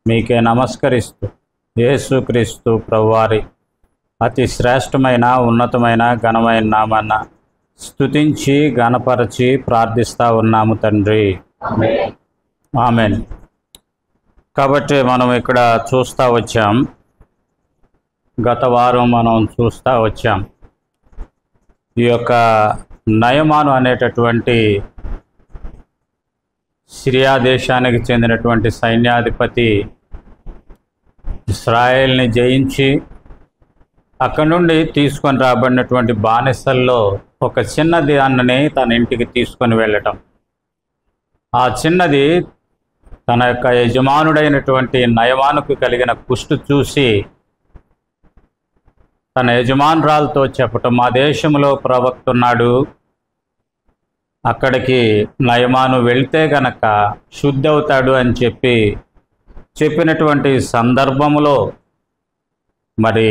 మీకే నమస్కరిస్తూ యేసుక్రీస్తు ప్రభువారి అతి శ్రేష్టమైన ఉన్నతమైన ఘనమైన నామాన స్తుతించి గణపరచి ప్రార్థిస్తూ ఉన్నాము తండ్రి. ఆమేన్. కాబట్టి మనం ఇక్కడ చూస్తూ వచ్చాం, గత వారం మనం చూస్తూ వచ్చాం, ఈ యొక్క నయమాను అనేటటువంటి సిరియా దేశానికి చెందినటువంటి సైన్యాధిపతి ఇశ్రాయేల్ని జయించి అక్కడి నుండి తీసుకొని రాబడినటువంటి బానిసల్లో ఒక చిన్నది అన్నని తన ఇంటికి తీసుకొని వెళ్ళటం. ఆ చిన్నది తన యొక్క యజమానుడైనటువంటి నయమానుకు కలిగిన కుష్టు చూసి తన యజమానురాలతో చెప్పటం, మా దేశంలో ప్రవక్త ఉన్నాడు, అక్కడికి నయమాను వెళ్తే గనక శుద్ధి అవుతాడు అని చెప్పినటువంటి సందర్భంలో మరి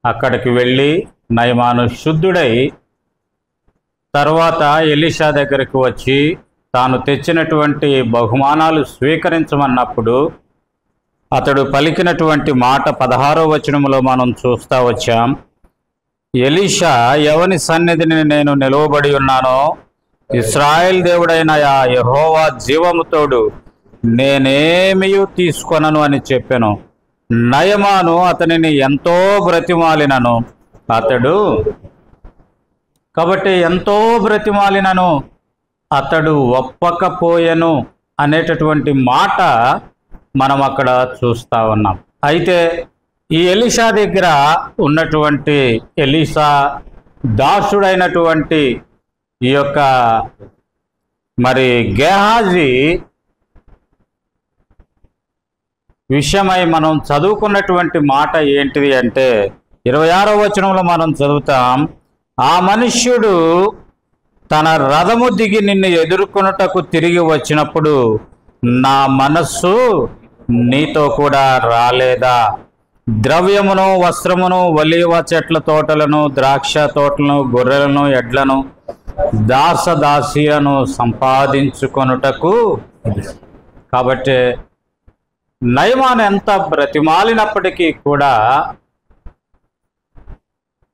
అక్కడికి వెళ్ళి నయమాను శుద్ధుడై తర్వాత ఎలీషా దగ్గరికి వచ్చి తాను తెచ్చినటువంటి బహుమానాలు స్వీకరించమన్నప్పుడు అతడు పలికినటువంటి మాట 16వ వచనంలో మనం చూస్తూ వచ్చాం. ఎలీషా, ఎవని సన్నిధిని నేను నిలువబడి ఉన్నానో ఇశ్రాయేల్ దేవుడైన యెహోవా జీవముతోడు నేనేమియూ తీసుకొనను అని చెప్పెను. నయమాను అతనిని ఎంతో బ్రతిమాలినను అతడు కాబట్టి ఎంతో బ్రతిమాలినను అతడు ఒప్పకపోయెను అనేటటువంటి మాట మనం అక్కడ చూస్తూ ఉన్నాం. అయితే ఈ ఎలీషా దగ్గర ఉన్నటువంటి ఎలీషా దాసుడైనటువంటి ఈ యొక్క మరి గేహాజీ విషయమై మనం చదువుకున్నటువంటి మాట ఏంటిది అంటే 26వ వచనంలో మనం చదువుతాం, ఆ మనుష్యుడు తన రథము దిగి నిన్ను ఎదుర్కొనుటకు తిరిగి వచ్చినప్పుడు నా మనస్సు నీతో కూడా రాలేదా? ద్రవ్యమును వస్త్రమును ఒలీవ చెట్ల తోటలను ద్రాక్ష తోటలను గొర్రెలను ఎడ్లను దాసదాసియను సంపాదించుకొనుటకు. కాబట్టి నయమాను ఎంత బ్రతిమాలినప్పటికీ కూడా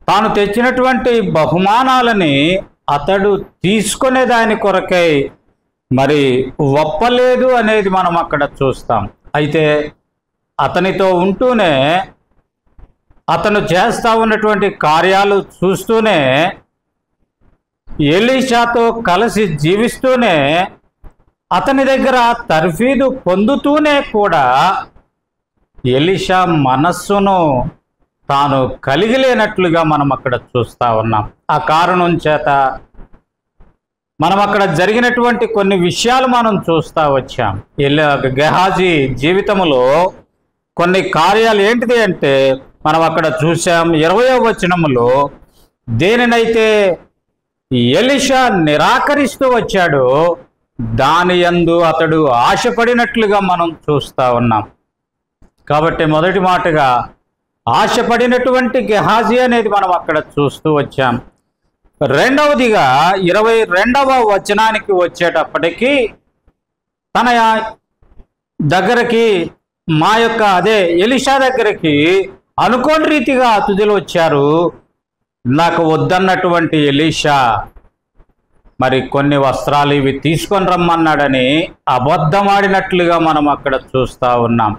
తాను తెచ్చినటువంటి బహుమానాలని అతడు తీసుకునే దాని కొరకై మరి ఒప్పలేదు అనేది మనం అక్కడ చూస్తాం. అయితే అతనితో ఉంటూనే అతను చేస్తూ ఉన్నటువంటి కార్యాలు చూస్తూనే ఎలీషాతో కలిసి జీవిస్తూనే అతని దగ్గర తర్ఫీదు పొందుతూనే కూడా ఎలీషా మనస్సును తాను కలిగి లేనట్లుగా మనం అక్కడ చూస్తూ ఉన్నాం. ఆ కారణం చేత మనం అక్కడ జరిగినటువంటి కొన్ని విషయాలు మనం చూస్తూ వచ్చాం. గెహాజీ జీవితంలో కొన్ని కార్యాలు ఏంటిది అంటే మనం అక్కడ చూసాం. 20వ వచనములో దేనినైతే ఎలీషా నిరాకరిస్తూ వచ్చాడో దాని యందు అతడు ఆశపడినట్లుగా మనం చూస్తూ ఉన్నాం. కాబట్టి మొదటి మాటగా ఆశపడినటువంటి గెహాజీ అనేది మనం అక్కడ చూస్తూ వచ్చాం. రెండవదిగా 22వ వచనానికి వచ్చేటప్పటికీ తన దగ్గరికి ఎలీషా దగ్గరికి అనుకోని రీతిగా అతిథులు వచ్చారు. నాకు వద్దన్నటువంటి ఎలీషా మరి కొన్ని వస్త్రాలు ఇవి తీసుకొని రమ్మన్నాడని అబద్ధమాడినట్లుగా మనం అక్కడ చూస్తూ ఉన్నాం.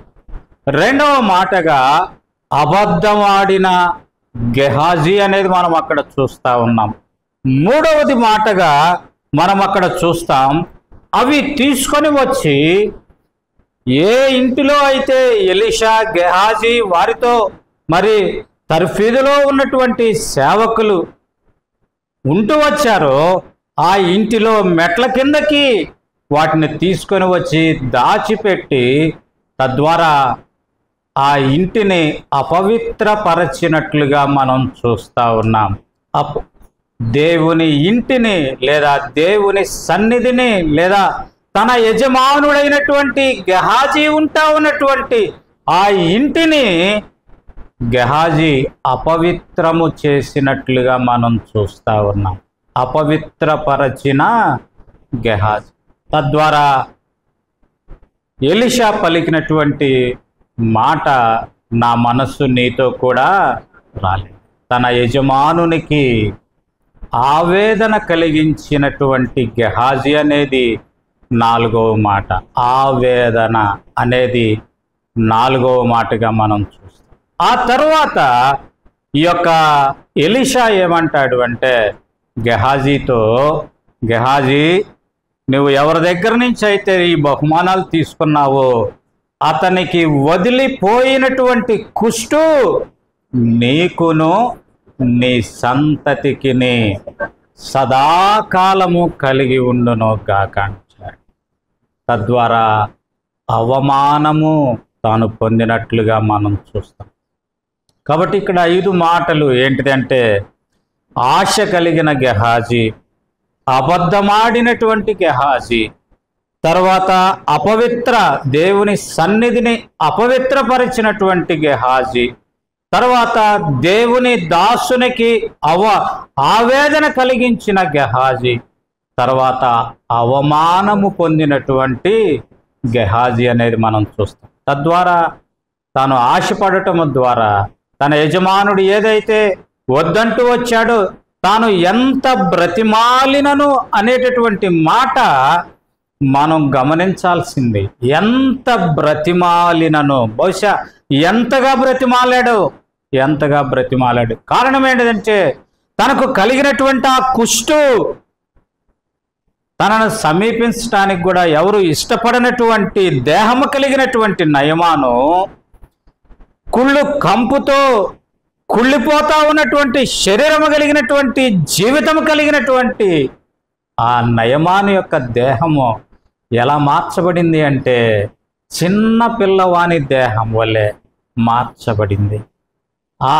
రెండవ మాటగా అబద్ధమాడిన గెహాజీ అనేది మనం అక్కడ చూస్తూ ఉన్నాం. మూడవది మాటగా మనం అక్కడ చూస్తాం, అవి తీసుకొని వచ్చి ఏ ఇంటిలో అయితే ఎలీషా గెహాజీ వారితో మరి తర్ఫీదులో ఉన్నటువంటి సేవకులు ఉంటూ వచ్చారో ఆ ఇంటిలో మెట్ల కిందకి వాటిని తీసుకొని వచ్చి దాచిపెట్టి తద్వారా ఆ ఇంటిని అపవిత్రపరచినట్లుగా మనం చూస్తూ ఉన్నాం. దేవుని ఇంటిని లేదా దేవుని సన్నిధిని లేదా తన యజమానుడైనటువంటి గెహాజీ ఉంటా ఉన్నటువంటి ఆ ఇంటిని గెహాజీ అపవిత్రము చేసినట్లుగా మనం చూస్తూ ఉన్నాం. అపవిత్రపరచిన గెహాజీ. తద్వారా ఎలీషా పలికినటువంటి మాట నా మనస్సు నీతో కూడా రాలేదు. తన యజమానునికి ఆవేదన కలిగించినటువంటి గెహాజీ అనేది 4వ మాట. ఆవేదన అనేది 4వ మాటగా మనం చూస్తాం. ఆ తర్వాత ఈ యొక్క ఎలీషా ఏమంటాడు అంటే గెహాజీతో, గెహాజీ, నువ్వు ఎవరి దగ్గర నుంచి అయితే ఈ బహుమానాలు తీసుకున్నావో అతనికి వదిలిపోయినటువంటి కుష్టు నీకును నీ సంతతికిని సదాకాలము కలిగి ఉండును గాక అంటాడు. తద్వారా అవమానము తాను పొందినట్లుగా మనం చూస్తాం. కాబట్టి ఇక్కడ 5 మాటలు ఏంటిదంటే ఆశ కలిగిన గెహాజీ, అబద్ధమాడినటువంటి గెహాజీ, తర్వాత దేవుని సన్నిధిని అపవిత్రపరిచినటువంటి గెహాజీ, తర్వాత దేవుని దాసునికి ఆవేదన కలిగించిన గెహాజీ, తర్వాత అవమానము పొందినటువంటి గెహాజీ అనేది మనం చూస్తాం. తద్వారా తాను ఆశపడటము ద్వారా తన యజమానుడు ఏదైతే వద్దంటూ వచ్చాడో తాను ఎంత బ్రతిమాలినను అనేటటువంటి మాట మనం గమనించాల్సింది. ఎంత బ్రతిమాలినను, బహుశా ఎంతగా బ్రతిమాలాడు. కారణం ఏంటంటే తనకు కలిగినటువంటి ఆ కుష్టు తనను సమీపించడానికి కూడా ఎవరు ఇష్టపడనటువంటి దేహము కలిగినటువంటి నయమాను, కుళ్ళు కంపుతో కుళ్ళిపోతా ఉన్నటువంటి శరీరము కలిగినటువంటి జీవితము కలిగినటువంటి ఆ నయమాను యొక్క దేహము ఎలా మార్చబడింది అంటే చిన్న పిల్లవాని దేహం వలె మార్చబడింది. ఆ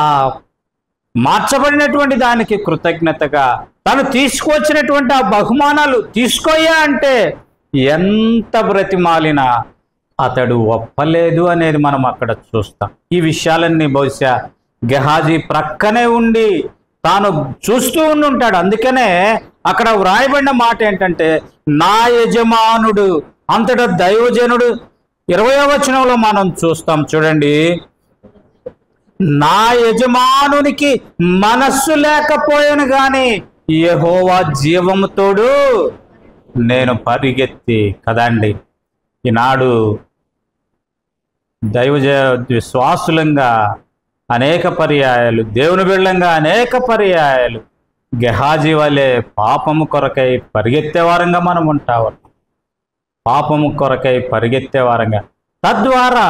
మార్చబడినటువంటి దానికి కృతజ్ఞతగా తను తీసుకువచ్చినటువంటి ఆ బహుమానాలు తీసుకోయా అంటే ఎంత బ్రతిమాలినా అతడు ఒప్పలేదు అనేది మనం అక్కడ చూస్తాం. ఈ విషయాలన్నీ బహుశా గెహాజీ ప్రక్కనే ఉండి తాను చూస్తూ ఉంటాడు. అందుకనే అక్కడ వ్రాయబడిన మాట ఏంటంటే నా యజమానుడు, అంతటా దైవజనుడు 20వ వచనంలో మనం చూస్తాం. చూడండి, నా యజమానునికి మనస్సు లేకపోయాను గాని యెహోవా జీవముతోడు నేను పరిగెత్తి. కదండి, ఈనాడు విశ్వాసులంగా అనేక పర్యాయాలు, దేవుని బిడ్డలంగా అనేక పర్యాయాలు గెహాజీ వలె పాపము కొరకై పరిగెత్తే వారంగా మనం ఉంటాము. పాపము కొరకై పరిగెత్తే వారంగా, తద్వారా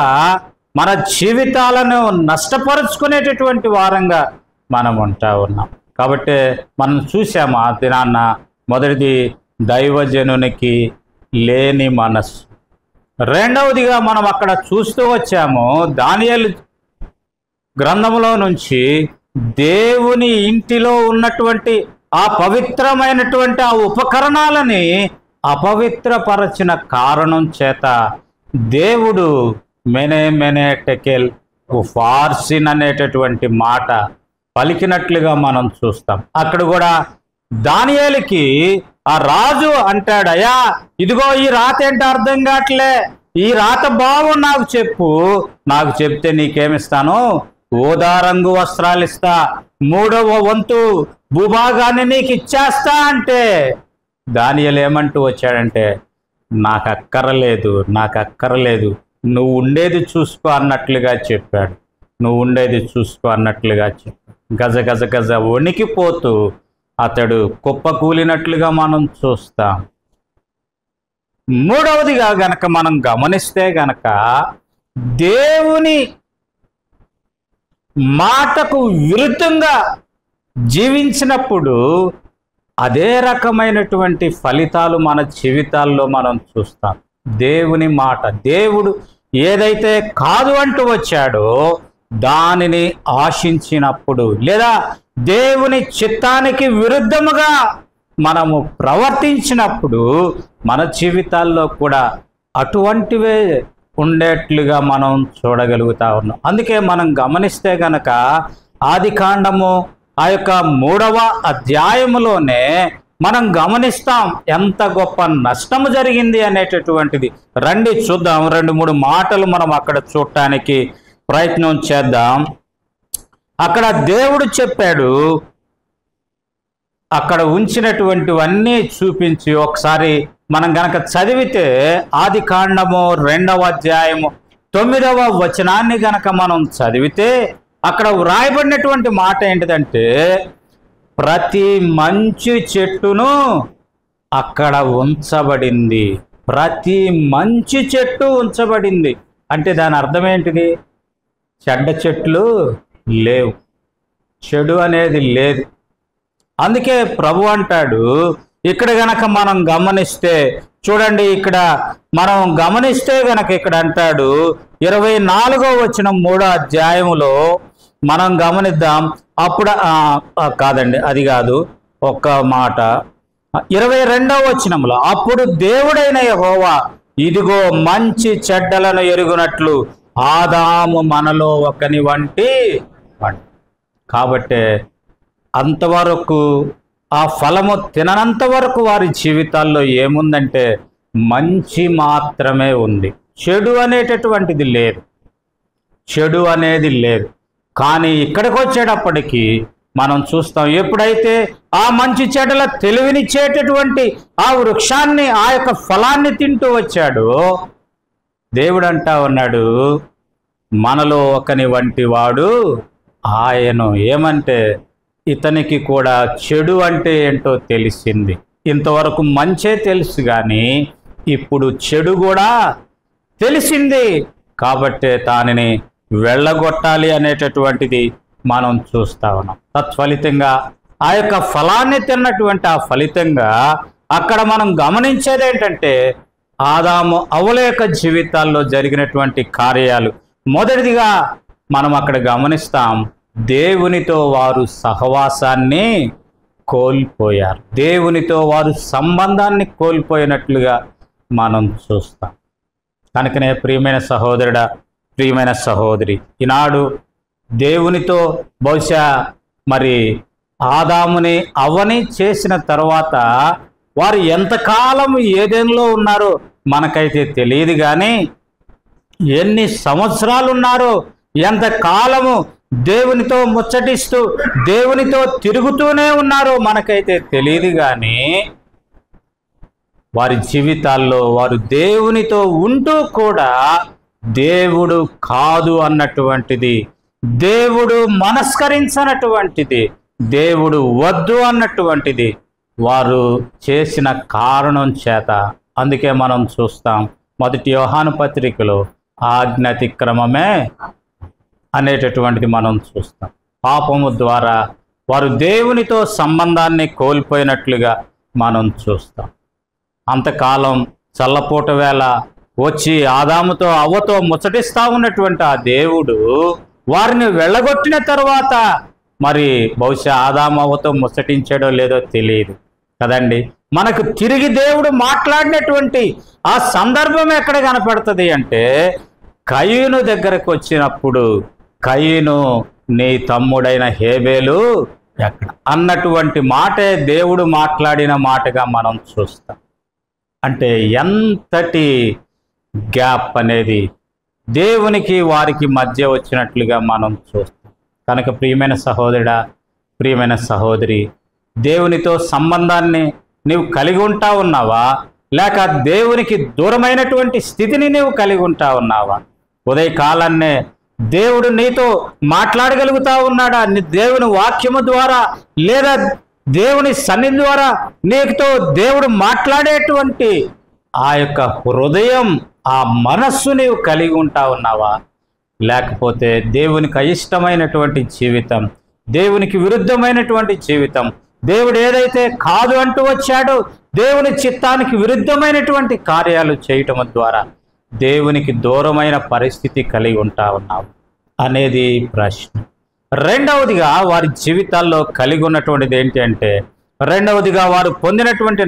మన జీవితాలను నష్టపరుచుకునేటటువంటి వారంగా మనం ఉంటా ఉన్నాం. కాబట్టి మనం చూసాము ఆ దినాన్న, మొదటిది దైవజనునికి లేని మనస్సు. రెండవదిగా మనం అక్కడ చూస్తూ వచ్చాము దానియేలు గ్రంథంలో నుంచి దేవుని ఇంటిలో ఉన్నటువంటి ఆ పవిత్రమైనటువంటి ఆ ఉపకరణాలని అపవిత్రపరచిన కారణం చేత దేవుడు మెనే టెకెల్ ఫార్సిన్ అనేటటువంటి మాట పలికినట్లుగా మనం చూస్తాం. అక్కడ కూడా దానియేలుకి ఆ రాజు అంటాడు, అయ్యా ఇదిగో ఈ రాత ఏంటో అర్థం కావట్లే, ఈ రాత బాగు నాకు చెప్పు, నాకు చెప్తే నీకేమిస్తాను, ఊదా రంగు వస్త్రాలు ఇస్తా, 3వ వంతు భూభాగాన్ని నీకు ఇచ్చేస్తా అంటే దానియేలు ఏమంటూ వచ్చాడంటే నాకు అక్కరలేదు, నువ్వు ఉండేది చూసుకో అన్నట్లుగా చెప్పాడు. గజ వణికిపోతూ అతడు కుప్పకూలినట్లుగా మనం చూస్తాం. మూడవదిగా గనక మనం గమనిస్తే గనక దేవుని మాటకు విరుద్ధంగా జీవించినప్పుడు అదే రకమైనటువంటి ఫలితాలు మన జీవితాల్లో మనం చూస్తాం. దేవుని మాట, దేవుడు ఏదైతే కాదు అంటూ వచ్చాడో దానిని ఆశించినప్పుడు, లేదా దేవుని చిత్తానికి విరుద్ధముగా మనము ప్రవర్తించినప్పుడు మన జీవితాల్లో కూడా అటువంటివే ఉండేట్లుగా మనం చూడగలుగుతా ఉన్నాం. అందుకే మనం గమనిస్తే గనక ఆదికాండము ఆ యొక్క 3వ అధ్యాయములోనే మనం గమనిస్తాం ఎంత గొప్ప నష్టము జరిగింది అనేటటువంటిది. రండి చూద్దాం, 2-3 మాటలు మనం అక్కడ చూడటానికి ప్రయత్నం చేద్దాం. అక్కడ దేవుడు చెప్పాడు, అక్కడ ఉంచినటువంటివన్నీ చూపించి ఒకసారి మనం గనక చదివితే ఆదికాండము 2వ అధ్యాయము 9వ వచనాన్ని గనక మనం చదివితే అక్కడ వ్రాయబడినటువంటి మాట ఏంటిదంటే, ప్రతి మంచి చెట్టును అక్కడ ఉంచబడింది. ప్రతి మంచి చెట్టు ఉంచబడింది అంటే దాని అర్థం ఏంటిది? చెడ్డ చెట్లు లేవు, చెడు అనేది లేదు. అందుకే ప్రభు అంటాడు, ఇక్కడ గనక మనం గమనిస్తే చూడండి, ఇక్కడ మనం గమనిస్తే గనక ఇక్కడ అంటాడు 24వ వచనం 3వ అధ్యాయములో మనం గమనిద్దాం. అప్పుడు కాదండి, అది కాదు, ఒక్క మాట 22వ వచనంలో, అప్పుడు దేవుడైన యెహోవా ఇదిగో మంచి చెడ్డలను ఎరుగునట్లు ఆదాము మనలో ఒకని వంటి. కాబట్టి అంతవరకు ఆ ఫలము తిననంత వరకు వారి జీవితాల్లో ఏముందంటే మంచి మాత్రమే ఉంది, చెడు అనేటటువంటిది లేదు, చెడు అనేది లేదు. కానీ ఇక్కడికి వచ్చేటప్పటికి మనం చూస్తాం, ఎప్పుడైతే ఆ మంచి చెడ్డల తెలివినిచ్చేటటువంటి ఆ వృక్షాన్ని, ఆ యొక్క ఫలాన్ని తింటూ వచ్చాడో దేవుడు అంటా ఉన్నాడు, మనలో ఒకని వంటి వాడు ఆయను. ఏమంటే ఇతనికి కూడా చెడు అంటే ఏంటో తెలిసింది. ఇంతవరకు మంచే తెలుసు కానీ ఇప్పుడు చెడు కూడా తెలిసింది. కాబట్టే దానిని వెళ్ళగొట్టాలి అనేటటువంటిది మనం చూస్తా ఉన్నాం. తత్ఫలితంగా ఆ యొక్క ఫలాన్ని తిన్నటువంటి ఆ ఫలితంగా అక్కడ మనం గమనించేది ఏంటంటే ఆదాము అవ్వల యొక్క జీవితాల్లో జరిగినటువంటి కార్యాలు. మొదటిదిగా మనం అక్కడ గమనిస్తాం, దేవునితో వారు సహవాసాన్ని కోల్పోయారు, దేవునితో వారు సంబంధాన్ని కోల్పోయినట్లుగా మనం చూస్తాం. కనుకనే ప్రియమైన సహోదరుడా, ప్రియమైన సహోదరి, ఈనాడు దేవునితో బహుశా మరి ఆదాముని అవ్వని చేసిన తర్వాత వారు ఎంతకాలం ఏదెన్లో ఉన్నారో మనకైతే తెలియదు, కానీ ఎన్ని సంవత్సరాలు ఉన్నారో, ఎంతకాలము దేవునితో ముచ్చటిస్తూ దేవునితో తిరుగుతూనే ఉన్నారో మనకైతే తెలియదు. కానీ వారి జీవితాల్లో వారు దేవునితో ఉంటూ కూడా దేవుడు కాదు అన్నటువంటిది, దేవుడు మనస్కరించనటువంటిది, దేవుడు వద్దు అన్నటువంటిది వారు చేసిన కారణం చేత. అందుకే మనం చూస్తాం 1 యోహాను పత్రికలో ఆజ్ఞాతిక్రమమే అనేటటువంటిది మనం చూస్తాం. పాపము ద్వారా వారు దేవునితో సంబంధాన్ని కోల్పోయినట్లుగా మనం చూస్తాం. అంతకాలం చల్లపూట వేళ వచ్చి ఆదాముతో అవ్వతో ముచ్చటిస్తా ఉన్నటువంటి ఆ దేవుడు వారిని వెళ్ళగొట్టిన తర్వాత మరి బహుశా ఆదాము అవ్వతో ముచ్చటించాడో లేదో తెలియదు కదండి. మనకు తిరిగి దేవుడు మాట్లాడినటువంటి ఆ సందర్భం ఎక్కడ కనపడుతుంది అంటే కయీను దగ్గరకు వచ్చినప్పుడు, కయీను నీ తమ్ముడైన హేబేలు ఎక్కడ అన్నటువంటి మాటే దేవుడు మాట్లాడిన మాటగా మనం చూస్తాం. అంటే ఎంతటి గ్యాప్ అనేది దేవునికి వారికి మధ్య వచ్చినట్లుగా మనం చూస్తాం. కనుక ప్రియమైన సహోదరుడా, ప్రియమైన సహోదరి, దేవునితో సంబంధాన్ని నీవు కలిగి ఉంటా ఉన్నావా, లేక దేవునికి దూరమైనటువంటి స్థితిని నీవు కలిగి ఉంటా ఉన్నావా? ఉదయకాలాన్నే దేవుడు నీతో మాట్లాడగలుగుతా ఉన్నాడా? దేవుని వాక్యము ద్వారా లేదా దేవుని సన్నిధి ద్వారా నీతో దేవుడు మాట్లాడేటువంటి ఆ యొక్క హృదయం, ఆ మనస్సు నీవు కలిగి ఉంటా ఉన్నావా? లేకపోతే దేవునికి అయిష్టమైనటువంటి జీవితం, దేవునికి విరుద్ధమైనటువంటి జీవితం, దేవుడు ఏదైతే కాదు అంటూ వచ్చాడో దేవుని చిత్తానికి విరుద్ధమైనటువంటి కార్యాలు చేయటం ద్వారా దేవునికి దూరమైన పరిస్థితి కలిగి ఉంటా ఉన్నావు అనేది ప్రశ్న. రెండవదిగా వారి జీవితాల్లో కలిగి ఉన్నటువంటిది ఏంటి అంటే, రెండవదిగా వారు పొందినటువంటి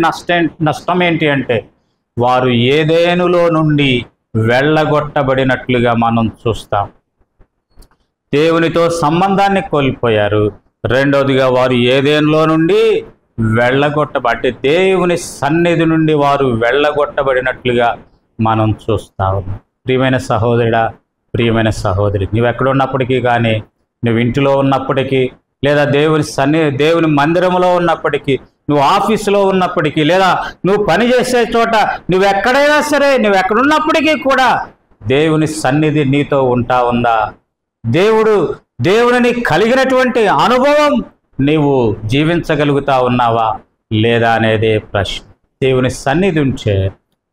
నష్టం ఏంటి అంటే వారు ఏదేనులో నుండి వెళ్ళగొట్టబడినట్లుగా మనం చూస్తాం. దేవునితో సంబంధాన్ని కోల్పోయారు. రెండవదిగా వారు ఏదేనులో నుండి వెళ్ళగొట్టబడి దేవుని సన్నిధి నుండి వారు వెళ్ళగొట్టబడినట్లుగా మనం చూస్తా ఉన్నాం. ప్రియమైన సహోదరుడా, ప్రియమైన సహోదరి, నువ్వు ఎక్కడున్నప్పటికీ కానీ, నువ్వు ఇంటిలో ఉన్నప్పటికీ, లేదా దేవుని మందిరంలో ఉన్నప్పటికీ, నువ్వు ఆఫీసులో ఉన్నప్పటికీ, లేదా నువ్వు పనిచేసే చోట, నువ్వు ఎక్కడైనా సరే, నువ్వు ఎక్కడున్నప్పటికీ కూడా దేవుని సన్నిధి నీతో ఉంటా ఉందా? దేవుడిని కలిగినటువంటి అనుభవం నీవు జీవించగలుగుతా ఉన్నావా లేదా అనేదే ప్రశ్న. దేవుని సన్నిధి ఉంటే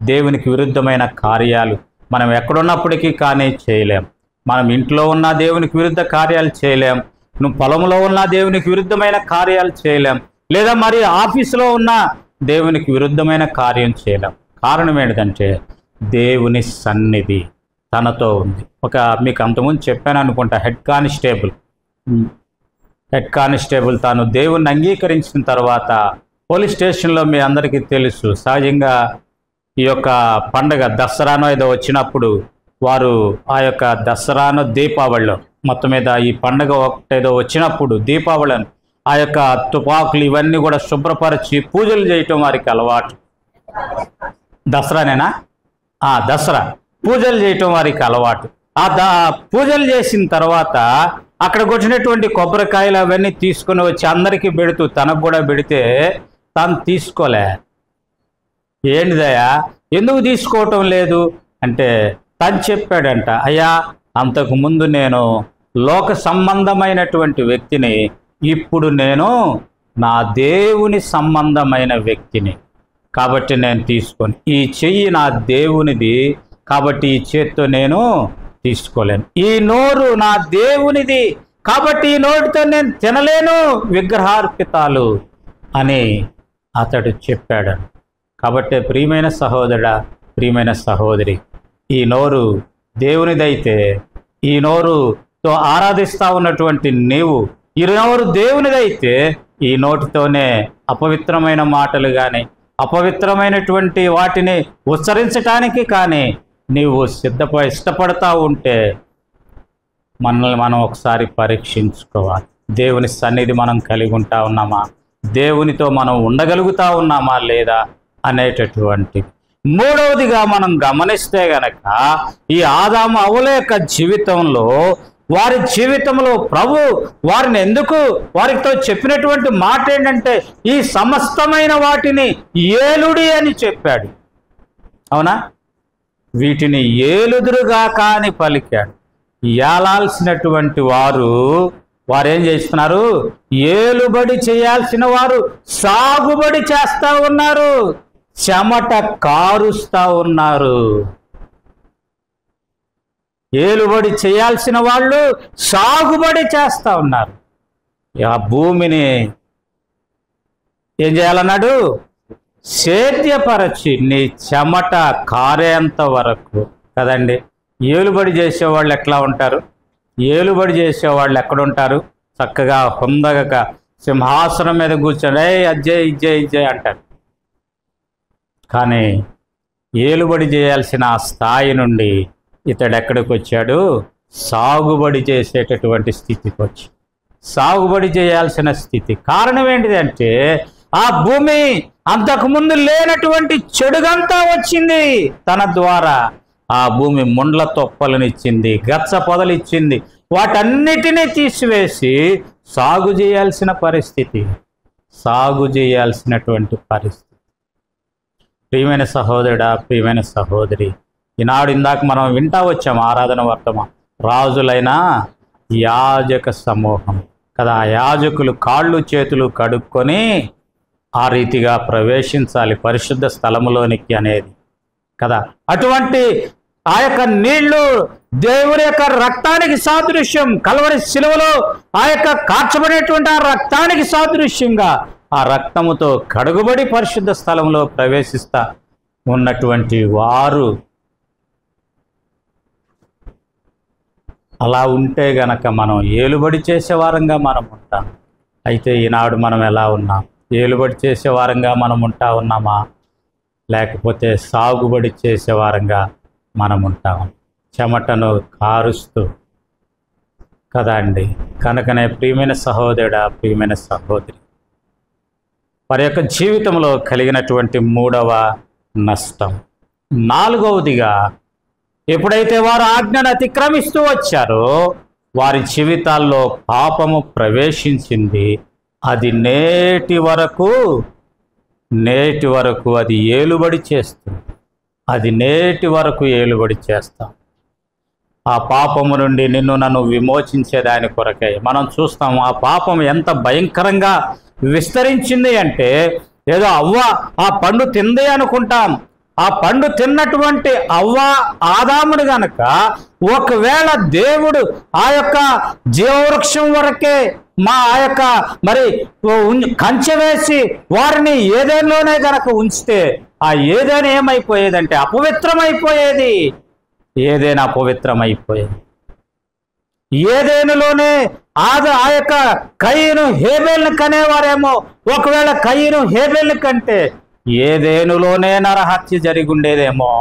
దేవునికి విరుద్ధమైన కార్యాలు మనం ఎక్కడున్నప్పటికీ కానీ చేయలేం. మనం ఇంట్లో ఉన్న దేవునికి విరుద్ధ కార్యాలు చేయలేం, నువ్వు పొలంలో ఉన్న దేవునికి విరుద్ధమైన కార్యాలు చేయలేం, లేదా మరి ఆఫీసులో ఉన్న దేవునికి విరుద్ధమైన కార్యం చేయలేం. కారణం ఏంటంటే దేవుని సన్నిధి తనతో ఉంది. మీకు అంతకుముందు చెప్పాను అనుకుంటా, హెడ్ కానిస్టేబుల్ తాను దేవుణ్ణి అంగీకరించిన తర్వాత పోలీస్ స్టేషన్లో మీ అందరికీ తెలుసు, సహజంగా ఈ యొక్క పండగ దసరానో ఏదో వచ్చినప్పుడు వారు ఆ యొక్క దసరానో దీపావళిలో మొత్తం మీద ఈ పండగ ఒకటేదో వచ్చినప్పుడు దీపావళిని ఆ యొక్క తుపాకులు ఇవన్నీ కూడా శుభ్రపరిచి పూజలు చేయటం వారికి అలవాటు. దసరానేనా? దసరా పూజలు చేయటం వారికి అలవాటు. పూజలు చేసిన తర్వాత అక్కడికి వచ్చినటువంటి కొబ్బరికాయలు అవన్నీ తీసుకుని వచ్చి అందరికీ పెడుతూ తనకు కూడా పెడితే తాను తీసుకోలే. ఏంటిదయ్యా, ఎందుకు తీసుకోవటం లేదు అంటే తను చెప్పాడంట, అయ్యా అంతకుముందు నేను లోక సంబంధమైనటువంటి వ్యక్తిని, ఇప్పుడు నేను నా దేవుని సంబంధమైన వ్యక్తిని, కాబట్టి నేను తీసుకొని, ఈ చెయ్యి నా దేవునిది కాబట్టి ఈ చేత్తో నేను తీసుకోలేను, ఈ నోరు నా దేవునిది కాబట్టి ఈ నోటితో నేను తినలేను విగ్రహార్పితాలు అని అతడు చెప్పాడు. కాబట్టి ప్రియమైన సహోదరుడా, ప్రియమైన సహోదరి, ఈ నోరు దేవునిదైతే, ఈ నోరుతో ఆరాధిస్తూ ఉన్నటువంటి నీవు, ఈ నోరు దేవునిదైతే ఈ నోటితోనే అపవిత్రమైన మాటలు కానీ అపవిత్రమైనటువంటి వాటిని ఉచ్చరించటానికి కానీ నీవు ఇష్టపడతా ఉంటే మనల్ని మనం ఒకసారి పరీక్షించుకోవాలి. దేవుని సన్నిధి మనం కలిగి ఉంటా ఉన్నామా, దేవునితో మనం ఉండగలుగుతా ఉన్నామా లేదా అనేటటువంటి. మూడవదిగా మనం గమనిస్తే గనక ఈ ఆదాము హవ్వల యొక్క జీవితంలో, వారి జీవితంలో ప్రభు వారిని ఎందుకు వారితో చెప్పినటువంటి మాట ఏంటంటే ఈ సమస్తమైన వాటిని ఏలుడి అని చెప్పాడు. అవునా? వీటిని ఏలుదురుగా కాని పలికాడు. ఏలాల్సినటువంటి వారేం చేస్తున్నారు? ఏలుబడి చేయాల్సిన వారు సాగుబడి చేస్తా ఉన్నారు, చెమట కారుస్తా ఉన్నారు. ఏలుబడి చేయాల్సిన వాళ్ళు సాగుబడి చేస్తా ఉన్నారు. ఆ భూమిని ఏం చేయాలన్నాడు? సేద్యపరచి నీ చెమట కారేంత వరకు కదండి. ఏలుబడి చేసేవాళ్ళు ఎట్లా ఉంటారు? ఏలుబడి చేసేవాళ్ళు ఎక్కడుంటారు? చక్కగా హుందగా సింహాసనం మీద కూర్చొని అజ్జయ్ ఇజ్జయ్ ఇజ్జయ్ అంటారు. కానీ ఏలుబడి చేయాల్సిన ఆ స్థాయి నుండి ఇతడు ఎక్కడికి వచ్చాడు? సాగుబడి చేసేటటువంటి స్థితికి వచ్చి, సాగుబడి చేయాల్సిన స్థితి. కారణం ఏంటిదంటే ఆ భూమి అంతకుముందు లేనటువంటి చెడుగంతా వచ్చింది తన ద్వారా. ఆ భూమి ముండ్ల తొప్పలనిచ్చింది, గచ్చ పొదలిచ్చింది, వాటన్నిటినీ తీసివేసి సాగు చేయాల్సిన పరిస్థితి, సాగు చేయాల్సినటువంటి పరిస్థితి. ప్రియమైన సహోదరుడా, ప్రియమైన సహోదరి, ఈనాడు ఇందాక మనం వింటా వచ్చాం ఆరాధన వర్తమానం, రాజులైన యాజక సమూహం కదా. యాజకులు కాళ్ళు చేతులు కడుక్కొని ఆ రీతిగా ప్రవేశించాలి పరిశుద్ధ స్థలములోనికి అనేది కదా. అటువంటి ఆ యొక్క నీళ్లు దేవుని యొక్క రక్తానికి సాదృశ్యం. కల్వరి శిలువలో ఆ యొక్క కార్చబడేటువంటి ఆ రక్తానికి సాదృశ్యంగా ఆ రక్తముతో కడుగుబడి పరిశుద్ధ స్థలంలో ప్రవేశిస్తా ఉన్నటువంటి వారు అలా ఉంటే గనక మనం ఏలుబడి చేసేవారంగా మనం ఉంటాం. అయితే ఈనాడు మనం ఎలా ఉన్నాం? ఏలుబడి చేసేవారంగా మనం ఉంటా ఉన్నామా, లేకపోతే సాగుబడి చేసేవారంగా మనం ఉంటాం? చెమటను కారుస్తూ కదా అండి. కనుకనే ప్రియమైన సహోదరుడా, ప్రియమైన సహోదరి, వారి యొక్క జీవితంలో కలిగినటువంటి మూడవ నష్టం. నాలుగవదిగా, ఎప్పుడైతే వారు ఆజ్ఞను అతిక్రమిస్తూ వచ్చారో వారి జీవితాల్లో పాపము ప్రవేశించింది. అది నేటి వరకు అది ఏలుబడి చేస్తుంది. అది నేటి వరకు ఏలుబడి చేస్తాం. ఆ పాపము నుండి నిన్ను నన్ను విమోచించేదాని కొరకై మనం చూస్తాం. ఆ పాపం ఎంత భయంకరంగా విస్తరించింది అంటే, ఏదో అవ్వ ఆ పండు తింది అనుకుంటాం. ఆ పండు తిన్నటువంటి అవ్వ ఆదాముడు గనక ఒకవేళ దేవుడు ఆ యొక్క జీవవృక్షం వరకే మరి కంచె వేసి వారిని ఏదేనులోనే గనక ఉంచితే ఆ ఏదేను ఏమైపోయేదంటే అపవిత్రమైపోయేది. ఏదైనా అపవిత్రమైపోయేది. ఏదేనులోనే ఆ యొక్క కయీను హేబేల్ని కనేవారేమో. ఒకవేళ కయీను హేబేల్ని కంటే ఏదేనులోనే నరహత్య జరిగి ఉండేదేమో.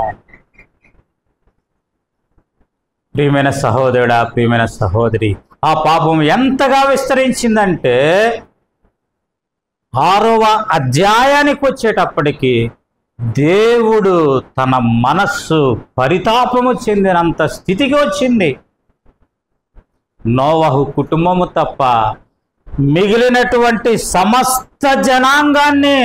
ప్రియమైన సహోదరుడా, ప్రియమైన సహోదరి, ఆ పాపం ఎంతగా విస్తరించిందంటే 6వ అధ్యాయానికి వచ్చేటప్పటికి దేవుడు తన మనస్సు పరితాపము చెందినంత స్థితికి వచ్చింది. నోవహు కుటుంబము తప్ప మిగిలినటువంటి సమస్త జనాంగాన్ని,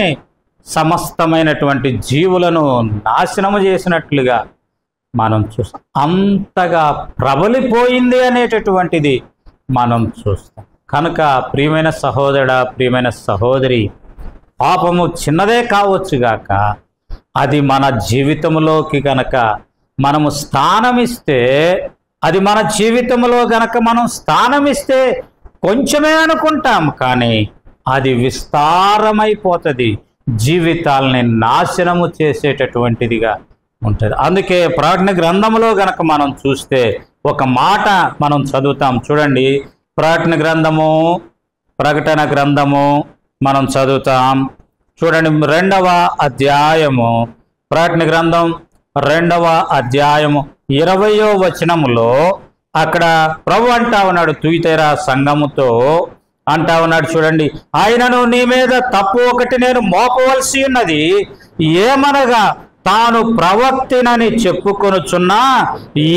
సమస్తమైనటువంటి జీవులను నాశనము చేసినట్లుగా మనం చూస్తాం. అంతగా ప్రబలిపోయింది అనేటటువంటిది మనం చూస్తాం. కనుక ప్రియమైన సహోదరుడా, ప్రియమైన సహోదరి, పాపము చిన్నదే కావచ్చుగాక అది మన జీవితంలోకి గనక మనము స్థానమిస్తే, అది మన జీవితంలో గనక మనం స్థానమిస్తే కొంచెమే అనుకుంటాం, కానీ అది విస్తారమైపోతుంది. జీవితాలని నాశనము చేసేటటువంటిదిగా ఉంటుంది. అందుకే ప్రకటన గ్రంథంలో గనక మనం చూస్తే ఒక మాట మనం చదువుతాం. చూడండి, ప్రకటన గ్రంథము మనం చదువుతాం. చూడండి, 2వ అధ్యాయము, ప్రకటన గ్రంథం 2వ అధ్యాయము 20వ వచనములో అక్కడ ప్రభు అంటా ఉన్నాడు, తుయితైరా సంఘముతో అంటా ఉన్నాడు. చూడండి, ఆయనను నీ మీద తప్పు ఒకటి నేను మోపవలసి ఉన్నది, ఏమనగా తాను ప్రవక్తినని చెప్పుకొనుచున్నా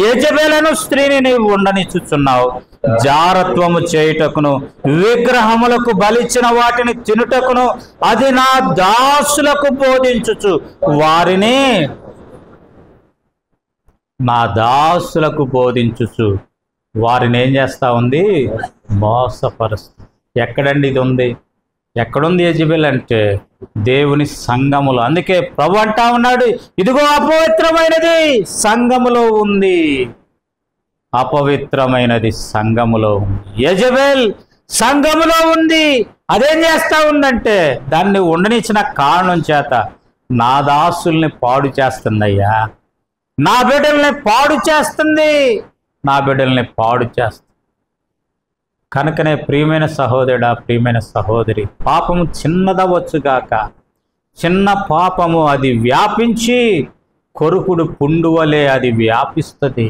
యెజబెలను స్త్రీని నీవు ఉండనిచ్చుచున్నావు. జారత్వము చేయుటకును విగ్రహములకు బలిచ్చిన వాటిని తినుటకును అది నా దాసులకు బోధించుచు వారిని ఏం చేస్తా ఉంది? మోసపరుస్తుంది. ఎక్కడండి ఇది ఉంది? ఎక్కడుంది యెజబెల్ అంటే? దేవుని సంఘములో. అందుకే ప్రభు అంటా ఉన్నాడు, ఇదిగో అపవిత్రమైనది సంఘములో ఉంది, అపవిత్రమైనది సంఘములో ఉంది. యెజబెల్ సంఘములో ఉంది. అదేం చేస్తా ఉందంటే దాన్ని ఉండనిచ్చిన కారణం చేత నా దాసుల్ని పాడు చేస్తుందయ్యా, నా బిడ్డల్ని పాడు చేస్తుంది. కనుకనే ప్రియమైన సహోదరుడా, ప్రియమైన సహోదరి, పాపము చిన్నదవచ్చుగాక, చిన్న పాపము అది వ్యాపించి కొరుకుడు పుండు వలె అది వ్యాపిస్తుంది.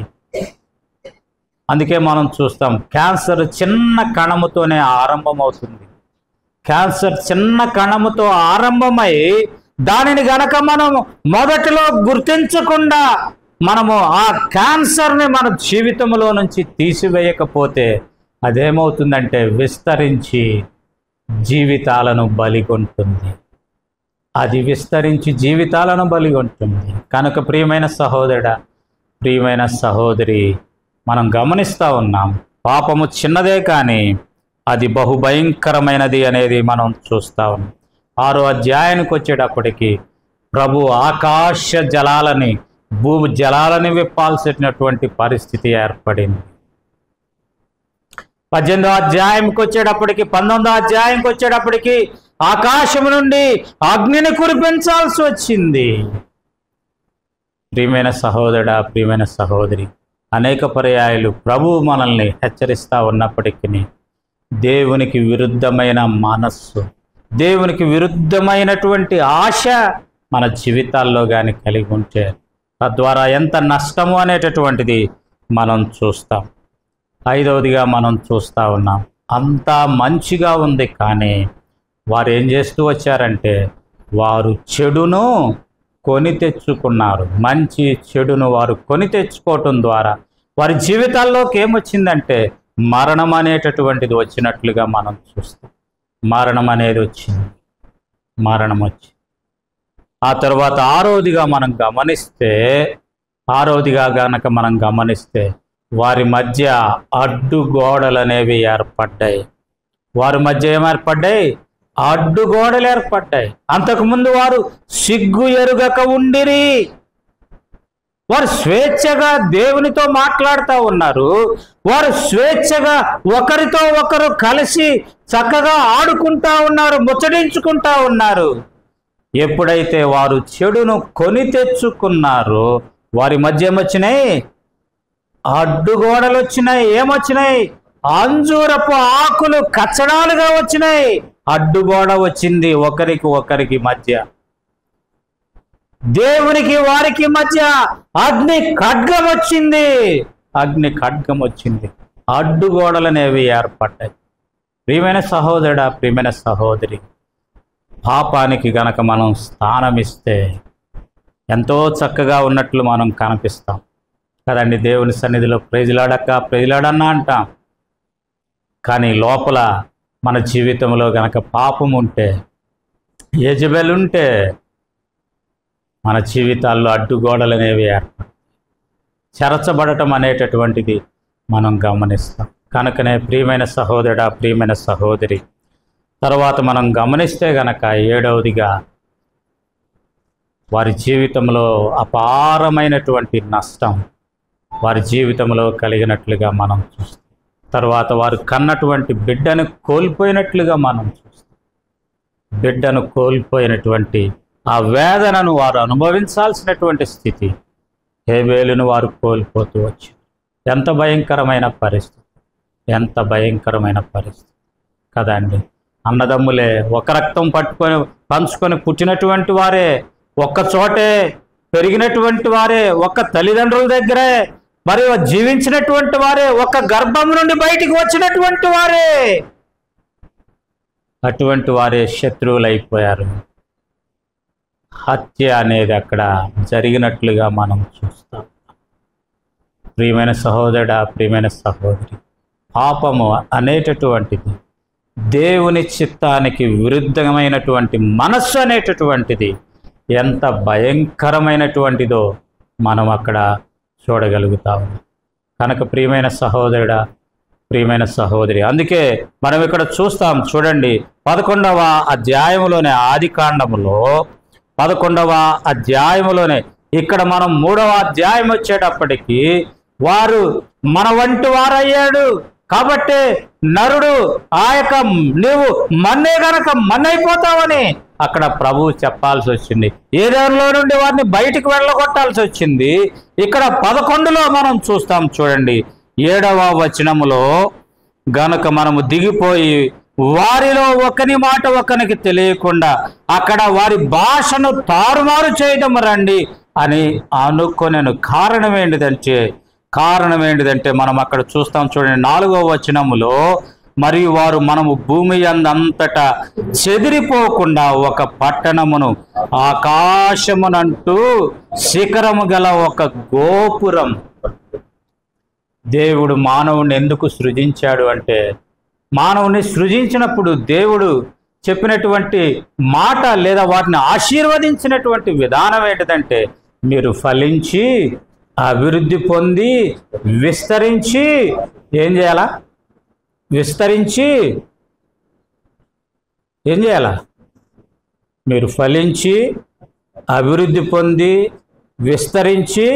అందుకే మనం చూస్తాం, క్యాన్సర్ చిన్న కణముతోనే ఆరంభమవుతుంది. క్యాన్సర్ చిన్న కణముతో ఆరంభమై దానిని గనక మనము మొదటిలో గుర్తించకుండా మనము ఆ క్యాన్సర్ని మన జీవితంలో నుంచి తీసివేయకపోతే అదేమవుతుందంటే విస్తరించి జీవితాలను బలిగొంటుంది. కనుక ప్రియమైన సహోదరుడా, ప్రియమైన సహోదరి, మనం గమనిస్తూ ఉన్నాం, పాపము చిన్నదే కానీ అది బహుభయంకరమైనది అనేది మనం చూస్తూ ఉన్నాం. 6వ అధ్యాయానికి వచ్చేటప్పటికి ప్రభు ఆకాశ జలాలని, భూమి జలాలని విప్పాల్సినటువంటి పరిస్థితి ఏర్పడింది. 18వ అధ్యాయంకి వచ్చేటప్పటికి, 19వ అధ్యాయంకి వచ్చేటప్పటికి ఆకాశము నుండి అగ్నిని కురిపించాల్సి వచ్చింది. ప్రియమైన సహోదరుడా, ప్రియమైన సహోదరి, అనేక పర్యాయాలు ప్రభువు మనల్ని హెచ్చరిస్తూ ఉన్నప్పటికీ దేవునికి విరుద్ధమైన మనస్సు, దేవునికి విరుద్ధమైనటువంటి ఆశ మన జీవితాల్లో కానీ కలిగి ఉంటే తద్వారా ఎంత నష్టము అనేటటువంటిది మనం చూస్తాం. 5వదిగా మనం చూస్తూ ఉన్నాం, అంతా మంచిగా ఉంది, కానీ వారు ఏం చేస్తూ వచ్చారంటే వారు చెడును కొని తెచ్చుకున్నారు. మంచి చెడును వారు కొని తెచ్చుకోవటం ద్వారా వారి జీవితాల్లోకి ఏమొచ్చిందంటే మరణం అనేటటువంటిది వచ్చినట్లుగా మనం చూస్తాం. మరణం అనేది వచ్చింది. మరణం వచ్చింది. ఆ తర్వాత ఆరోదిగా మనం గమనిస్తే వారి మధ్య అడ్డుగోడలు అనేవి ఏర్పడ్డాయి. వారి మధ్య ఏమేర్పడ్డాయి? అడ్డుగోడలు ఏర్పడ్డాయి. అంతకుముందు వారు సిగ్గు ఎరుగక ఉండిరి. వారు స్వేచ్ఛగా దేవునితో మాట్లాడుతూ ఉన్నారు. వారు స్వేచ్ఛగా ఒకరితో ఒకరు కలిసి చక్కగా ఆడుకుంటా ఉన్నారు, ముచ్చడించుకుంటా ఉన్నారు. ఎప్పుడైతే వారు చెడును కొని తెచ్చుకున్నారో వారి మధ్య ఏమొచ్చినాయి? అడ్డుగోడలు వచ్చినాయి. ఏమొచ్చినాయి? అంజూరపు ఆకులు కచ్చడాలుగా వచ్చినాయి. అడ్డుగోడ వచ్చింది ఒకరికి మధ్య. దేవునికి వారికి మధ్య అగ్ని ఖడ్గం వచ్చింది. అడ్డుగోడలు అనేవి ఏర్పడ్డాయి. ప్రియమైన సహోదరుడా, ప్రియమైన సహోదరి, పాపానికి గనక మనం స్థానం ఇస్తే ఎంతో చక్కగా ఉన్నట్లు మనం కనిపిస్తాం కదండి. దేవుని సన్నిధిలో ప్రైజ్లాడన్నా అంటాం. కానీ లోపల మన జీవితంలో గనక పాపం ఉంటే, యెజబెల్ ఉంటే మన జీవితాల్లో అడ్డుగోడలు అనేవి చెరచబడటం అనేటటువంటిది మనం గమనిస్తాం. కనుకనే ప్రియమైన సహోదరుడా, ప్రియమైన సహోదరి, తర్వాత మనం గమనిస్తే గనక 7వదిగా వారి జీవితంలో అపారమైనటువంటి నష్టం వారి జీవితంలో కలిగినట్లుగా మనం చూస్తాం. తర్వాత వారు కన్నటువంటి బిడ్డను కోల్పోయినట్లుగా మనం చూస్తాం. బిడ్డను కోల్పోయినటువంటి ఆ వేదనను వారు అనుభవించాల్సినటువంటి స్థితి హేబేలును వారు కోల్పోతూ వచ్చారు. ఎంత భయంకరమైన పరిస్థితి కదండి. అన్నదమ్ములే ఒక రక్తం పంచుకొని పుట్టినటువంటి వారే, ఒక్క చోటే పెరిగినటువంటి వారే, ఒక్క తల్లిదండ్రుల దగ్గరే మరియు జీవించినటువంటి వారే, ఒక గర్భం నుండి బయటికి వచ్చినటువంటి వారే, అటువంటి వారే శత్రువులైపోయారు. హత్య అనేది అక్కడ జరిగినట్లుగా మనం చూస్తాం. ప్రియమైన సహోదరుడా, ప్రియమైన సహోదరి, పాపము అనేటటువంటిది దేవుని చిత్తానికి విరుద్ధమైనటువంటి మనస్సు అనేటటువంటిది ఎంత భయంకరమైనటువంటిదో మనం అక్కడ చూడగలుగుతాం. కనుక ప్రియమైన సహోదరుడా, ప్రియమైన సహోదరి, అందుకే మనం ఇక్కడ చూస్తాం. చూడండి, 11వ అధ్యాయములోనే, ఆదికాండములో 11వ అధ్యాయములోనే, ఇక్కడ మనం 3వ అధ్యాయం వచ్చేటప్పటికి వారు మన వంటి వారయ్యాడు కాబట్టి నరుడు నీవు మన్నే గనక మన్నైపోతావని అక్కడ ప్రభువు చెప్పాల్సి వచ్చింది. ఏదేలో నుండి వారిని బయటికి వెళ్ళగొట్టాల్సి వచ్చింది. ఇక్కడ 11లో మనం చూస్తాం. చూడండి, 7వ వచనములో గనుక మనము దిగిపోయి వారిలో ఒకని మాట ఒకనికి తెలియకుండా అక్కడ వారి భాషను తారుమారు చేయడం రండి అని అనుకొనెను. కారణం ఏంటిదంటే మనం అక్కడ చూస్తాం. చూడండి, 4వ వచనములో, మరియు వారు మనము భూమి అందంతటా చెదిరిపోకుండా ఒక పట్టణమును, ఆకాశమునంటూ శిఖరము గల ఒక గోపురం. దేవుడు మానవుని ఎందుకు సృజించాడు అంటే, మానవుని సృజించినప్పుడు దేవుడు చెప్పినటువంటి మాట లేదా వాటిని ఆశీర్వదించినటువంటి విధానం ఏంటిదంటే, మీరు ఫలించి అభివృద్ధి పొంది విస్తరించి ఏం చేయాలా? మీరు ఫలించి అభివృద్ధి పొంది విస్తరించి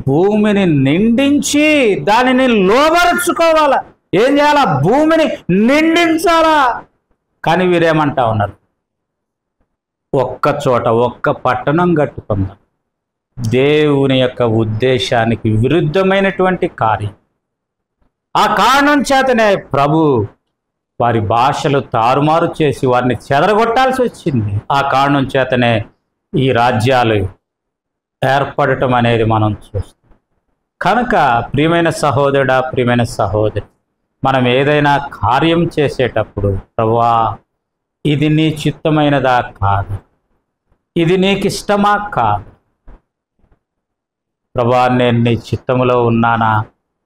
భూమిని నిండించి దానిని లోబరుచుకోవాలా. ఏం చేయాలా? భూమిని నిండించాలా. కానీ వీరేమంటా ఉన్నారు? ఒక్క చోట ఒక్క పట్టణం కట్టుకుందాం. దేవుని యొక్క ఉద్దేశానికి విరుద్ధమైనటువంటి కార్యం. ఆ కారణం చేతనే ప్రభు వారి భాషలు తారుమారు చేసి వారిని చెదరగొట్టాల్సి వచ్చింది. ఆ కారణం చేతనే ఈ రాజ్యాలు ఏర్పడటం అనేది మనం చూస్తాం. కనుక ప్రియమైన సహోదరుడా, ప్రియమైన సహోదరి, మనం ఏదైనా కార్యం చేసేటప్పుడు ప్రభువా ఇది నీ చిత్తమైనదా కాదు, ఇది నీకు ఇష్టమా కాదు, ప్రభువా నేను నీ చిత్తములో ఉన్నానా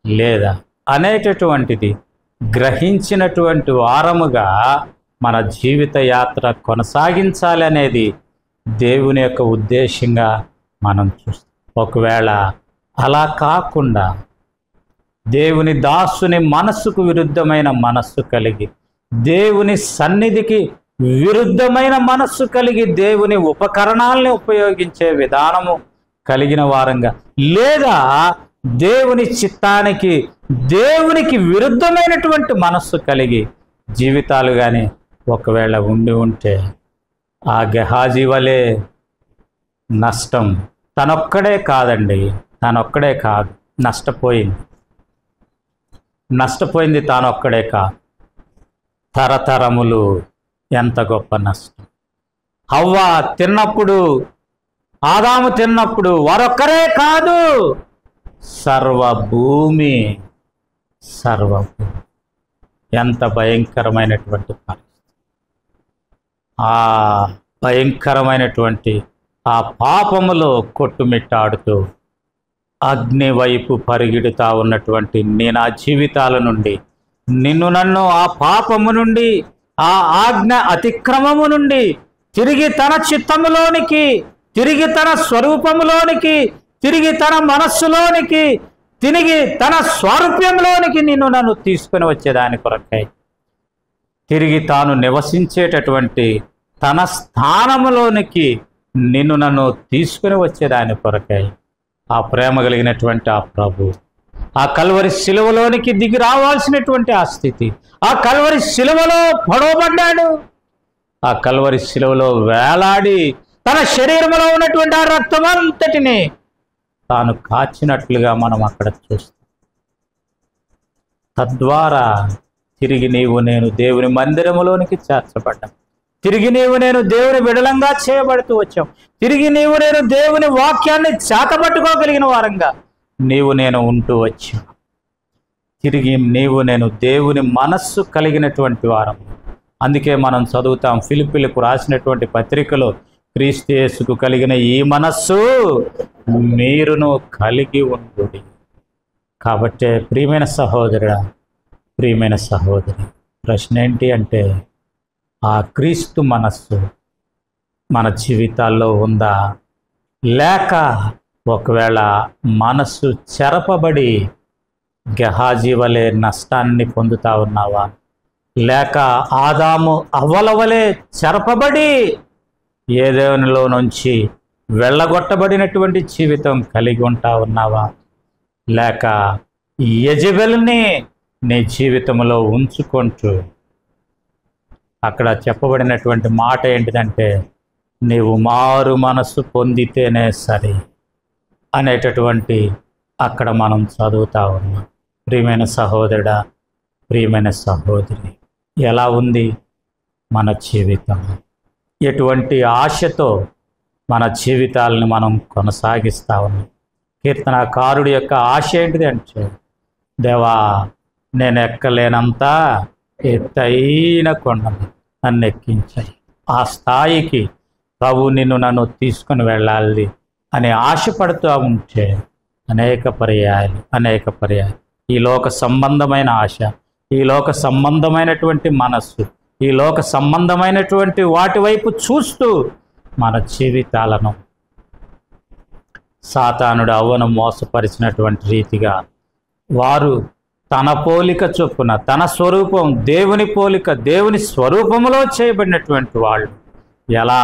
లేదా అనేటటువంటిది గ్రహించినటువంటి వారముగా మన జీవిత యాత్ర కొనసాగించాలి అనేది దేవుని యొక్క ఉద్దేశంగా మనం చూస్తాం. ఒకవేళ అలా కాకుండా దేవుని దాసుని మనస్సుకు విరుద్ధమైన మనస్సు కలిగి, దేవుని సన్నిధికి విరుద్ధమైన మనస్సు కలిగి, దేవుని ఉపకరణాలని ఉపయోగించే విధానము కలిగిన వారంగా, లేదా దేవుని చిత్తానికి దేవునికి విరుద్ధమైనటువంటి మనస్సు కలిగి జీవితాలు కానీ ఒకవేళ ఉంటే ఆ గెహాజీ వలె నష్టం తనొక్కడే కాదండి, తనొక్కడే కాదు, నష్టపోయింది తానొక్కడే కాదు, తరతరములు. ఎంత గొప్ప నష్టం! హవ్వ తిన్నప్పుడు, ఆదాము తిన్నప్పుడు వారొక్కరే కాదు, సర్వభూమి ఎంత భయంకరమైనటువంటి పరిస్థితి! ఆ భయంకరమైనటువంటి ఆ పాపములో కొట్టుమిట్టాడుతూ అగ్ని వైపు పరిగెడుతూ ఉన్నటువంటి నేను ఆ జీవితాల నుండి, నిన్ను నన్ను ఆ పాపము నుండి, ఆ ఆజ్ఞ అతిక్రమము నుండి తిరిగి తన చిత్తములోనికి, తిరిగి తన స్వరూపములోనికి, తిరిగి తన మనస్సులోనికి, తిరిగి తన స్వారూప్యంలోనికి నిన్ను నన్ను తీసుకుని వచ్చేదాని కొరకై, తిరిగి తాను నివసించేటటువంటి తన స్థానములోనికి నిన్ను నన్ను తీసుకుని వచ్చేదాని కొరకై ఆ ప్రేమ కలిగినటువంటి ఆ ప్రభు ఆ కల్వరి శిలువలోనికి దిగి రావాల్సినటువంటి ఆ స్థితి, ఆ కల్వరి శిలువలో పొడవబడ్డాడు, ఆ కల్వరి శిలువలో వేలాడి తన శరీరంలో ఉన్నటువంటి ఆ రక్తమంతటిని తాను కాచినట్లుగా మనం అక్కడ చూస్తాం. తద్వారా తిరిగి నీవు నేను దేవుని మందిరములోనికి చేర్చబడ్డాం, తిరిగి నీవు నేను దేవుని విడలంగా చేయబడుతూ వచ్చాం, తిరిగి నీవు నేను దేవుని వాక్యాన్ని చేతబట్టుకోగలిగిన వారంగా నీవు నేను ఉంటూ వచ్చాం, తిరిగి నీవు నేను దేవుని మనస్సు కలిగినటువంటి వారం. అందుకే మనం చదువుతాం ఫిలిప్పీలకు రాసినటువంటి పత్రికలో, క్రీస్తు యేసుకు కలిగిన ఈ మనస్సు మీరును కలిగి ఉండుడి. కాబట్టి ప్రియమైన సహోదరుడా, ప్రియమైన సహోదరి, ప్రశ్న ఏంటి అంటే ఆ క్రీస్తు మనస్సు మన జీవితాల్లో ఉందా? లేక ఒకవేళ మనస్సు చెరపబడి గెహాజీ వలె నష్టాన్ని పొందుతా ఉన్నావా? లేక ఆదాము అవ్వల వలె చెరపబడి ఏదేనిలో నుంచి వెళ్ళగొట్టబడినటువంటి జీవితం కలిగి ఉంటా ఉన్నావా? లేక యెజబెల్ని నీ జీవితంలో ఉంచుకుంటూ, అక్కడ చెప్పబడినటువంటి మాట ఏంటిదంటే నీవు మారు మనస్సు పొందితేనే సరే అనేటటువంటి అక్కడ మనం చదువుతా ఉన్నాం. ప్రియమైన సహోదరుడా, ప్రియమైన సహోదరి, ఎలా ఉంది మన జీవితం? ఎటువంటి ఆశతో మన జీవితాలను మనం కొనసాగిస్తూ ఉన్నాం? కీర్తనకారుడి యొక్క ఆశ ఏంటిది అంటే, దేవా నేను ఎక్కలేనంత ఎత్తైన కొండను నన్ను ఎక్కించాయి, ఆ స్థాయికి ప్రభు నిన్ను నన్ను తీసుకుని వెళ్ళాలి అని ఆశపడుతూ ఉంటే అనేక పర్యాయాలు ఈ లోక సంబంధమైన ఆశ, ఈ లోక సంబంధమైనటువంటి మనస్సు, ఈ లోక సంబంధమైనటువంటి వాటి వైపు చూస్తూ మన జీవితాలను సాతానుడు అవ్వను మోసపరిచినటువంటి రీతిగా వారు తన పోలిక చొప్పున, తన స్వరూపం దేవుని పోలిక, దేవుని స్వరూపములో చేయబడినటువంటి వాళ్ళు ఎలా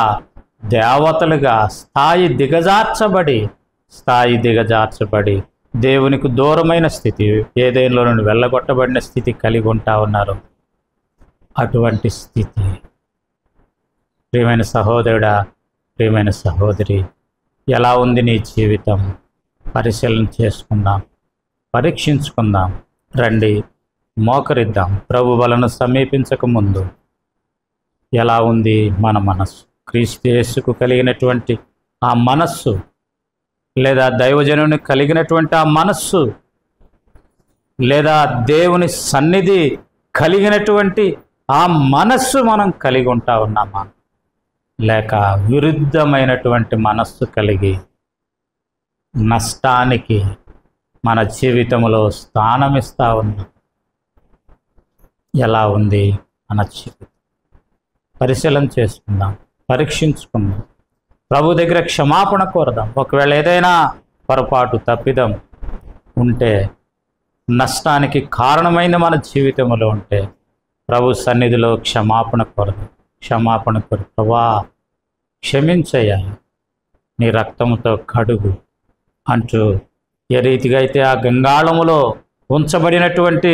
దేవతలుగా స్థాయి దిగజార్చబడి దేవునికి దూరమైన స్థితి, ఏదైనా నుండి వెళ్ళగొట్టబడిన స్థితి కలిగి ఉంటా ఉన్నారు. అటువంటి స్థితి ప్రియమైన సహోదరుడా, ప్రియమైన సహోదరి, ఎలా ఉంది నీ జీవితం? పరిశీలన చేసుకుందాం, పరీక్షించుకుందాం. రండి, మోకరిద్దాం. ప్రభు వలన సమీపించక ముందు ఎలా ఉంది మన మనస్సు? క్రీస్తు యేసుకు కలిగినటువంటి ఆ మనస్సు, లేదా దైవజనుని కలిగినటువంటి ఆ మనస్సు, లేదా దేవుని సన్నిధి కలిగినటువంటి ఆ మనస్సు మనం కలిగి ఉంటా ఉన్నామా, లేక విరుద్ధమైనటువంటి మనస్సు కలిగి నష్టానికి మన జీవితంలో స్థానం ఇస్తా ఉన్నాం? ఎలా ఉంది మన జీవితం? పరిశీలన చేసుకుందాం, పరీక్షించుకుందాం, ప్రభు దగ్గర క్షమాపణ కోరదాం. ఒకవేళ ఏదైనా పొరపాటు తప్పిదం ఉంటే, నష్టానికి కారణమైన మన జీవితంలో ఉంటే ప్రభు సన్నిధిలో క్షమాపణ కోరదాం. క్షమాపణ కోరు, ప్రభా క్షమించయ్యా, నీ రక్తంతో కడుగు అంటూ ఏ రీతిగా అయితే ఆ గంగాళములో ఉంచబడినటువంటి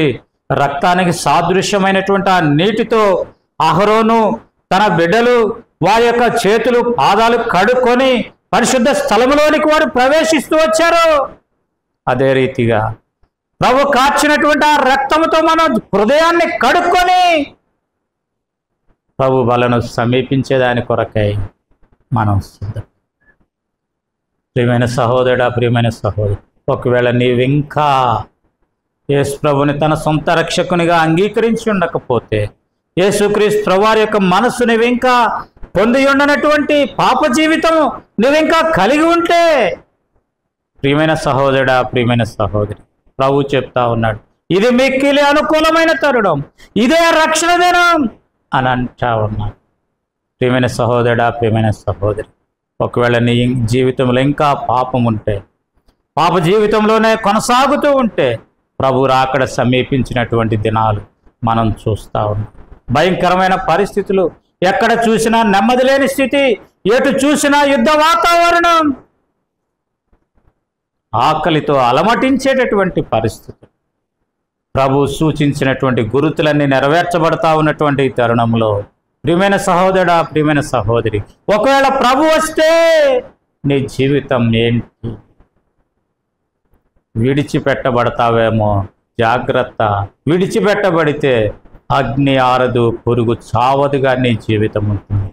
రక్తానికి సాదృశ్యమైనటువంటి ఆ నీటితో అహరోను తన బిడ్డలు వారి యొక్క చేతులు పాదాలు కడుక్కొని పరిశుద్ధ స్థలములోనికి వారు ప్రవేశిస్తూ వచ్చారు, అదే రీతిగా ప్రభు కార్చినటువంటి ఆ రక్తముతో మనం హృదయాన్ని కడుక్కొని ప్రభు బలను సమీపించేదాని కొరకై మనం సిద్ధం. ప్రియమైన సహోదరుడా, ప్రియమైన సహోదరు, ఒకవేళ నీవింకా యేసు ప్రభుని తన సొంత రక్షకునిగా అంగీకరించి ఉండకపోతే, యేసుక్రీస్తు ప్రభువారి యొక్క మనస్సు నువ్వింకా పొంది ఉండనటువంటి పాప జీవితం నువ్వింకా కలిగి ఉంటే, ప్రియమైన సహోదరుడా, ప్రియమైన సహోదరి, ప్రభు చెప్తా ఉన్నాడు, ఇది మిక్కిలి అనుకూలమైన తరుణం, ఇదే రక్షణ దినం అని అంటా ఉన్నాడు. ప్రియమైన సహోదరుడా, ప్రియమైన సహోదరి, ఒకవేళ నీ జీవితంలో ఇంకా పాపం ఉంటే, పాప జీవితంలోనే కొనసాగుతూ ఉంటే, ప్రభు రాకడ సమీపించినటువంటి దినాలు మనం చూస్తూ ఉన్నాం. భయంకరమైన పరిస్థితులు, ఎక్కడ చూసినా నెమ్మది లేని స్థితి, ఎటు చూసినా యుద్ధ వాతావరణం, ఆకలితో అలమటించేటటువంటి పరిస్థితి. ప్రభు సూచించినటువంటి గురుతులన్నీ నెరవేర్చబడతా ఉన్నటువంటి ఈ తరుణంలో ప్రియమైన సహోదరుడా, ప్రియమైన సహోదరి, ఒకవేళ ప్రభు వస్తే నీ జీవితం ఏంటి? విడిచిపెట్టబడతావేమో, జాగ్రత్త. విడిచిపెట్టబడితే అగ్ని ఆరదు, పురుగు చావదుగా నీ జీవితం ఉంటుంది.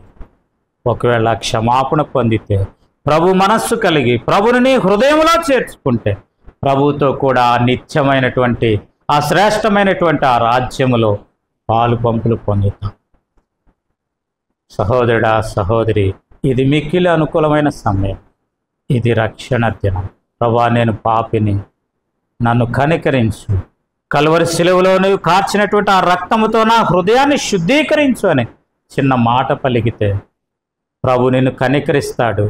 ఒకవేళ క్షమాపణ పొందితే, ప్రభు మనస్సు కలిగి ప్రభుని నీ హృదయంలో చేర్చుకుంటే, ప్రభుతో కూడా నిత్యమైనటువంటి ఆ శ్రేష్టమైనటువంటి ఆ రాజ్యములో పాలు పంపులు పొందుతాం. సహోదరుడా, సహోదరి, ఇది మిక్కిలి అనుకూలమైన సమయం. ఇది రక్షణ దినం. ప్రభా, నేను పాపిని, నన్ను కనికరించు, కల్వరి శిలువలో నువ్వు కార్చినటువంటి ఆ రక్తముతో నా హృదయాన్ని శుద్ధీకరించు అని చిన్న మాట పలికితే ప్రభు నిన్ను కనికరిస్తాడు,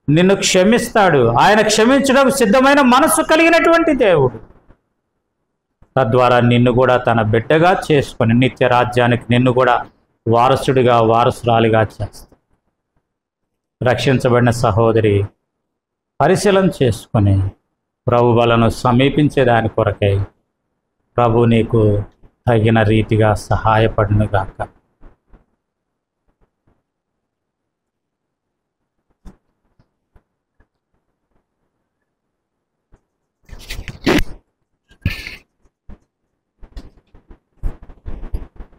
నిన్ను క్షమిస్తాడు. ఆయన క్షమించడం సిద్ధమైన మనస్సు కలిగినటువంటి దేవుడు. తద్వారా నిన్ను కూడా తన బిడ్డగా చేసుకొని నిత్య రాజ్యానికి నిన్ను కూడా వారసుడిగా, వారసురాలిగా చేస్తాడు. రక్షించబడిన సహోదరి, పరిశీలన చేసుకొని ప్రభు బలను సమీపించేదాని కొరకై ప్రభు నీకు తగిన రీతిగా సహాయపడునుగాక.